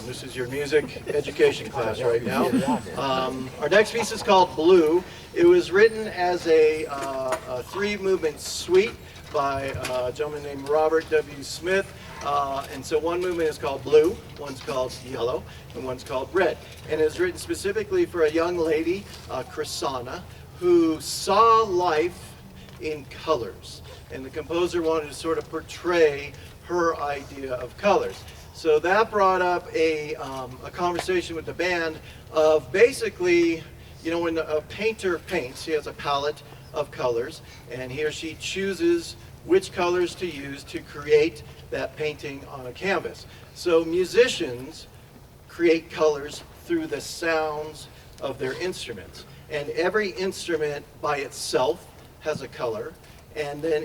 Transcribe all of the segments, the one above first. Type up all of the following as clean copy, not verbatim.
This is your music education class right now. Our next piece is called Blue. It was written as a three-movement suite by a gentleman named Robert W. Smith. And so one movement is called Blue, one's called Yellow, and one's called Red. And it's written specifically for a young lady, Chrisana, who saw life in colors. And the composer wanted to sort of portray her idea of colors. So that brought up a conversation with the band of basically, you know, when a painter paints, he has a palette of colors, and he or she chooses which colors to use to create that painting on a canvas. So musicians create colors through the sounds of their instruments. And every instrument by itself has a color, and then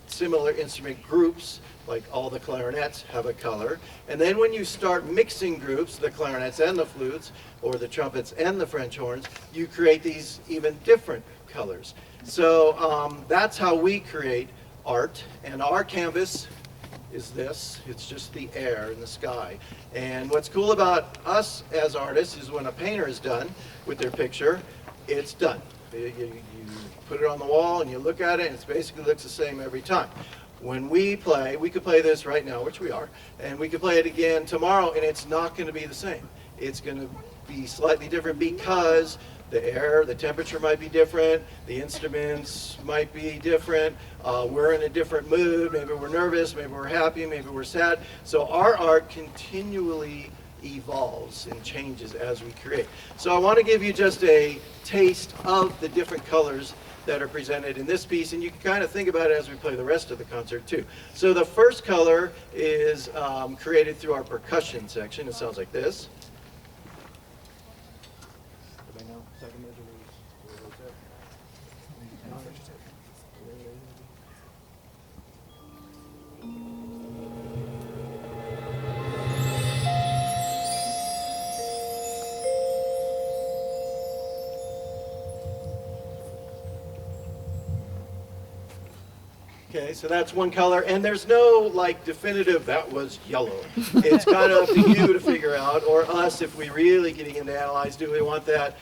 similar instrument groups, like all the clarinets have a color. And then when you start mixing groups, the clarinets and the flutes, or the trumpets and the French horns, you create these even different colors. So that's how we create art. And our canvas is this. It's just the air and the sky. And what's cool about us as artists is when a painter is done with their picture, it's done. You put it on the wall and you look at it, and it basically looks the same every time. When we play, we could play this right now, which we are, and we could play it again tomorrow, and it's not going to be the same. It's going to be slightly different because the air, the temperature might be different, the instruments might be different, we're in a different mood, maybe we're nervous, maybe we're happy, maybe we're sad. So our art continually evolves and changes as we create. So I want to give you just a taste of the different colors that are presented in this piece, and you can kind of think about it as we play the rest of the concert too. So the first color is created through our percussion section. It sounds like this. Okay, so that's one color, and there's no like definitive, that was yellow. It's kind of up to you to figure out, or us if we really getting into analyze, do we want that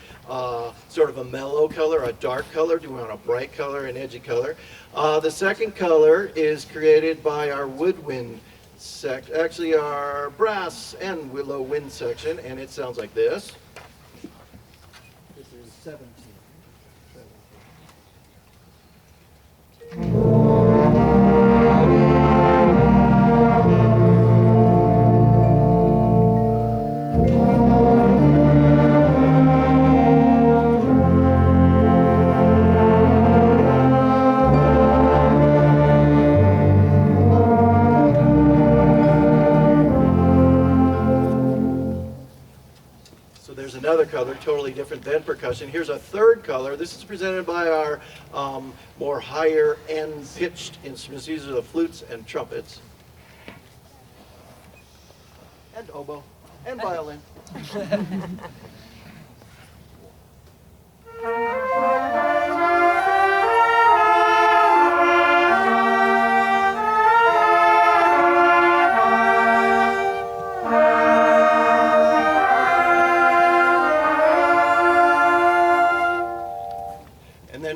sort of a mellow color, a dark color, do we want a bright color, an edgy color? The second color is created by our woodwind actually our brass and willow wind section, and it sounds like this. This is 17. Another color, totally different than percussion. Here's a third color. This is presented by our more higher end pitched instruments. These are the flutes and trumpets. And oboe. And violin.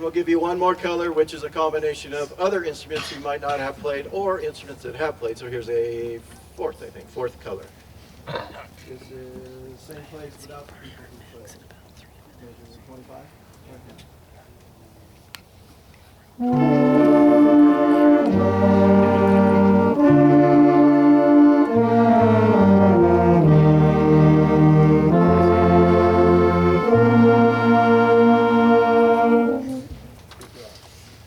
We'll give you one more color, which is a combination of other instruments you might not have played or instruments that have played. So here's a fourth, I think, fourth color. This is same place without the people who play. Measures 25.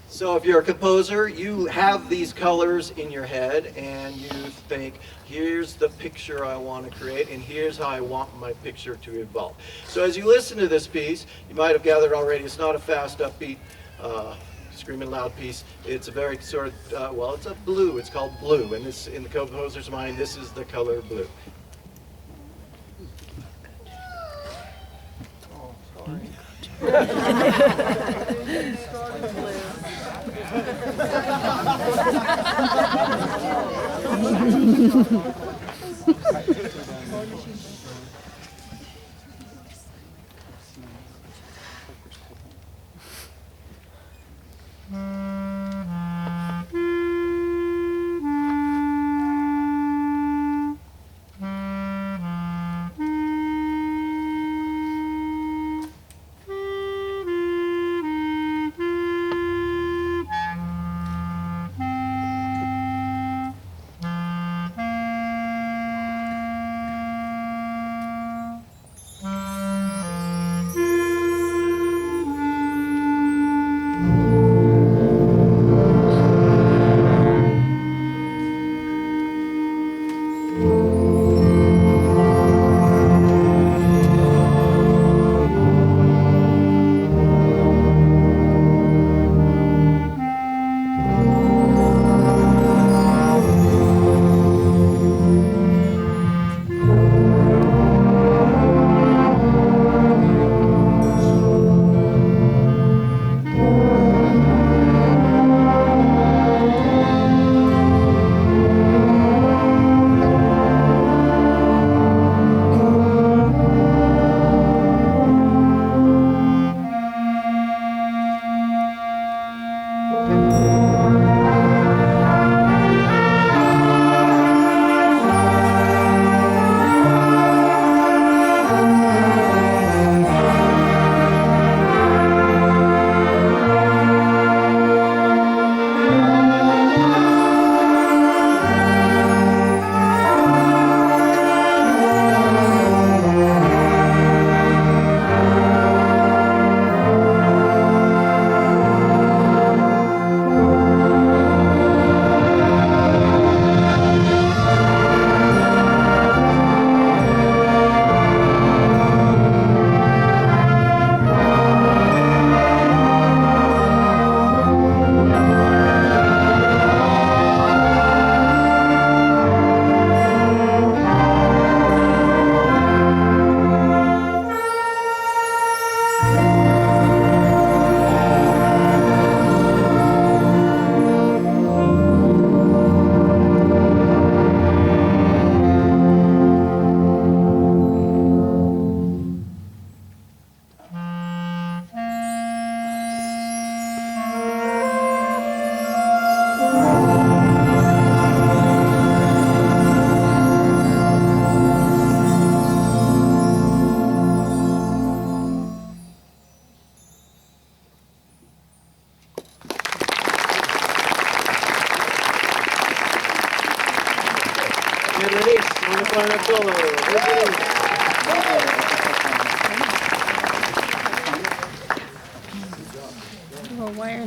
So if you're a composer, you have these colors in your head and you think, here's the picture I want to create and here's how I want my picture to evolve. So as you listen to this piece, you might have gathered already, it's not a fast, upbeat, screaming loud piece. It's a very sort of, well, it's a blue. It's called blue. And this, in the composer's mind, this is the color blue. Oh, sorry.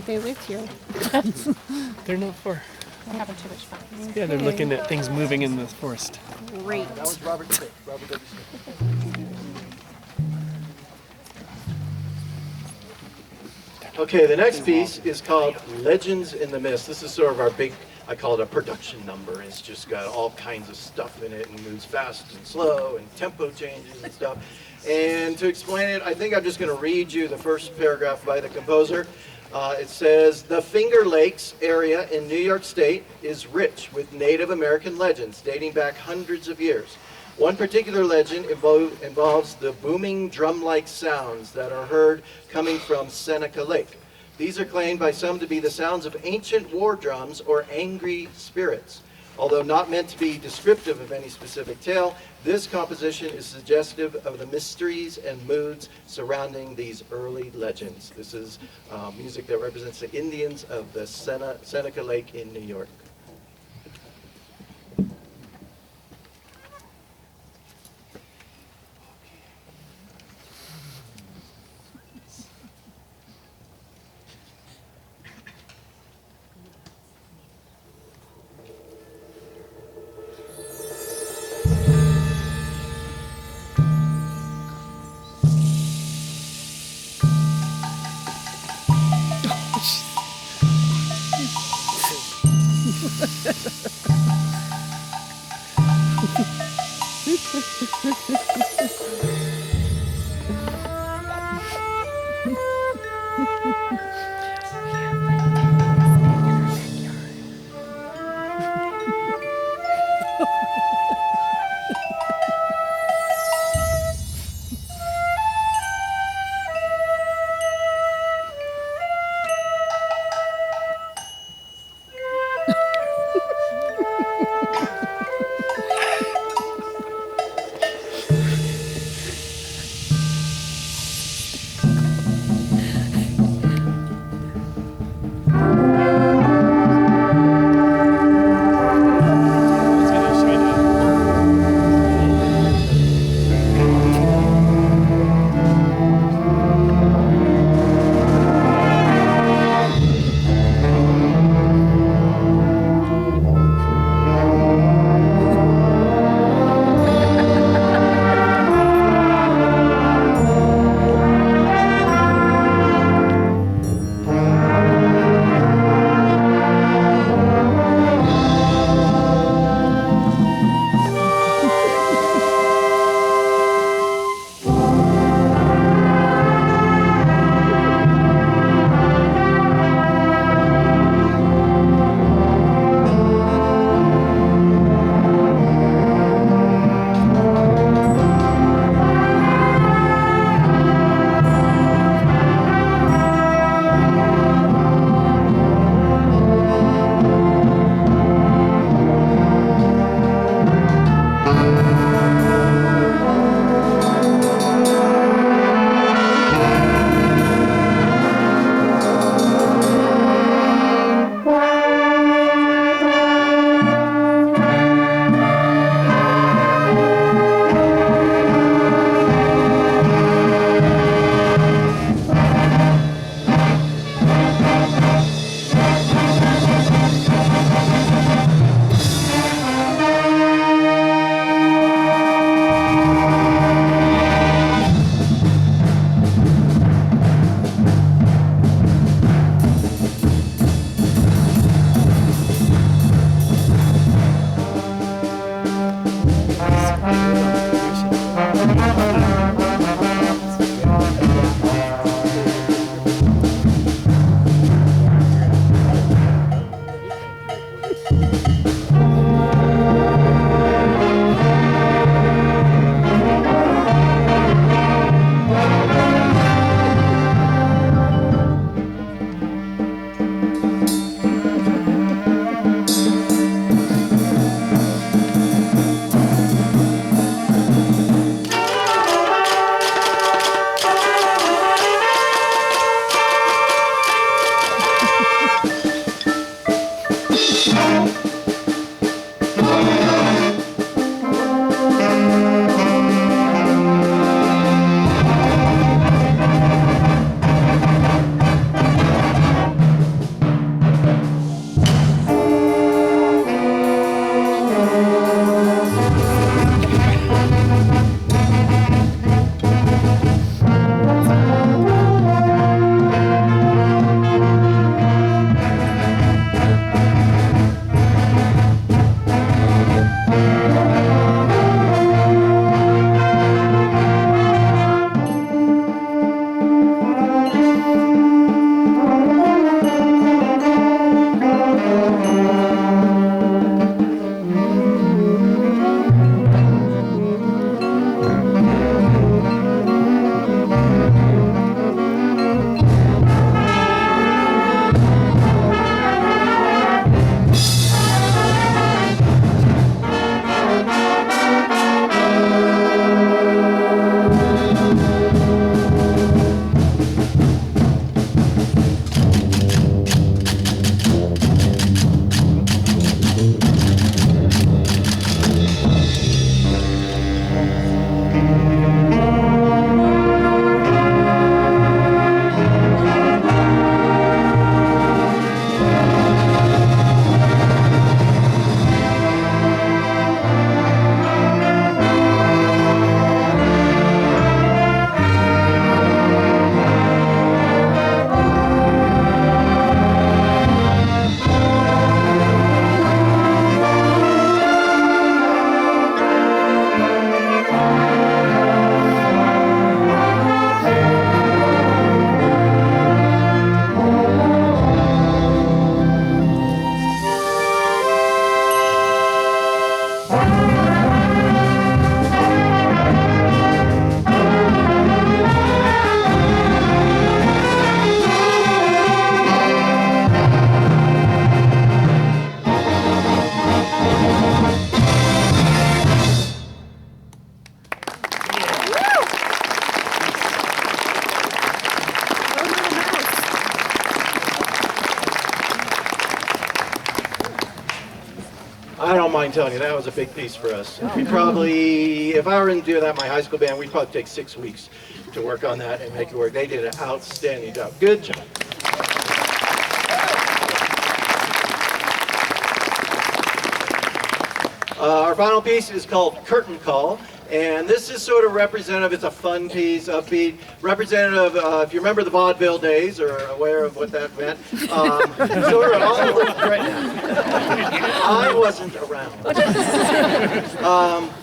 they lived here. They're not far. They're having too much fun. Yeah, they're looking at things moving in the forest. Great. That was Robert Smith. Robert W. Smith. Okay, the next piece is called Legends in the Mist. This is sort of our big, I call it a production number. It's just got all kinds of stuff in it and moves fast and slow and tempo changes and stuff. And to explain it, I think I'm just going to read you the first paragraph by the composer. It says, the Finger Lakes area in New York State is rich with Native American legends dating back hundreds of years. One particular legend involves the booming drum-like sounds that are heard coming from Seneca Lake. These are claimed by some to be the sounds of ancient war drums or angry spirits. Although not meant to be descriptive of any specific tale, this composition is suggestive of the mysteries and moods surrounding these early legends. This is music that represents the Indians of the Seneca Lake in New York. I don't mind telling you, that was a big piece for us. We probably, if I were to do that in my high school band, we'd probably take 6 weeks to work on that and make it work. They did an outstanding job. Good job. Our final piece is called Curtain Call, and this is sort of representative. It's a fun piece, upbeat, representative. If you remember the vaudeville days, or aware of what that meant, sort of all the great. I wasn't around,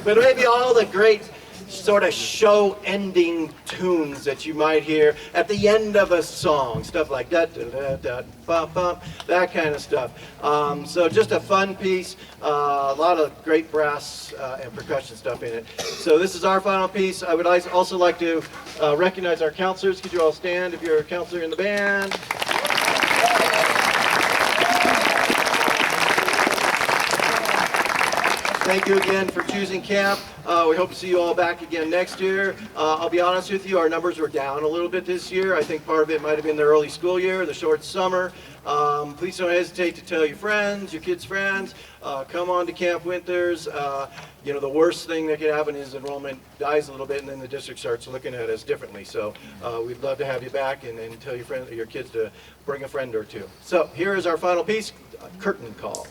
but maybe all the great sort of show-ending tunes that you might hear at the end of a song, stuff like da da da da bum bum, that kind of stuff. So just a fun piece, a lot of great brass and percussion stuff in it. So this is our final piece. I would also like to recognize our counselors. Could you all stand if you're a counselor in the band? Thank you again for choosing camp. We hope to see you all back again next year. I'll be honest with you, our numbers were down a little bit this year. I think part of it might have been the early school year, the short summer. Please don't hesitate to tell your friends, your kids' friends. Come on to Camp Winthers. You know, the worst thing that could happen is enrollment dies a little bit and then the district starts looking at us differently. So we'd love to have you back and tell your friends, your kids to bring a friend or two. So here is our final piece, Curtain Call.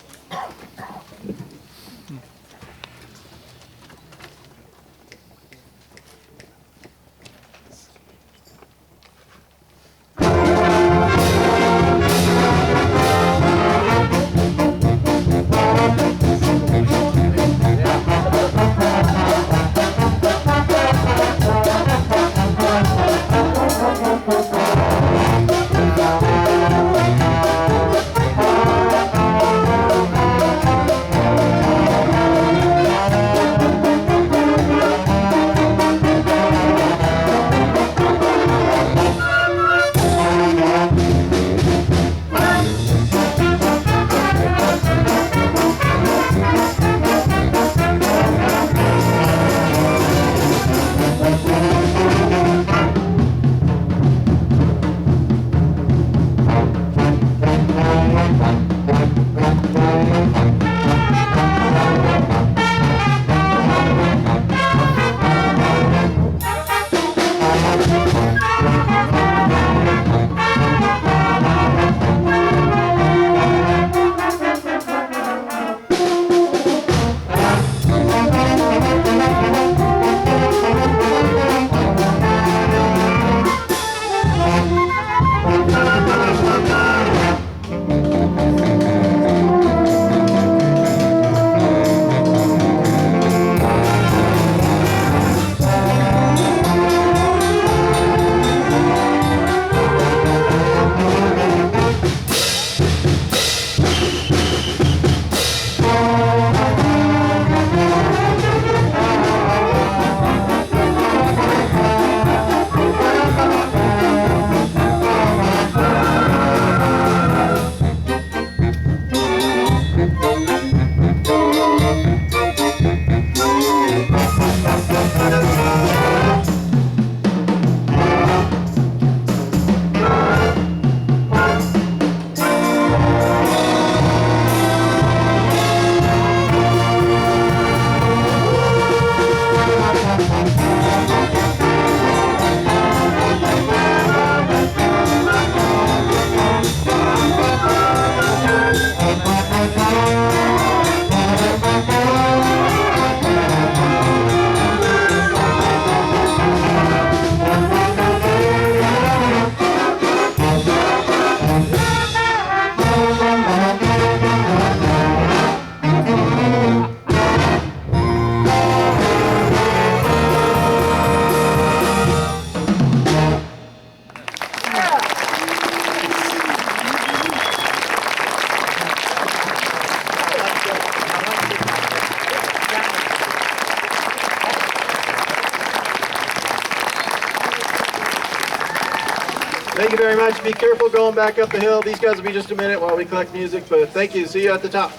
Thank you very much. Be careful going back up the hill. These guys will be just a minute while we collect music, but thank you. See you at the top.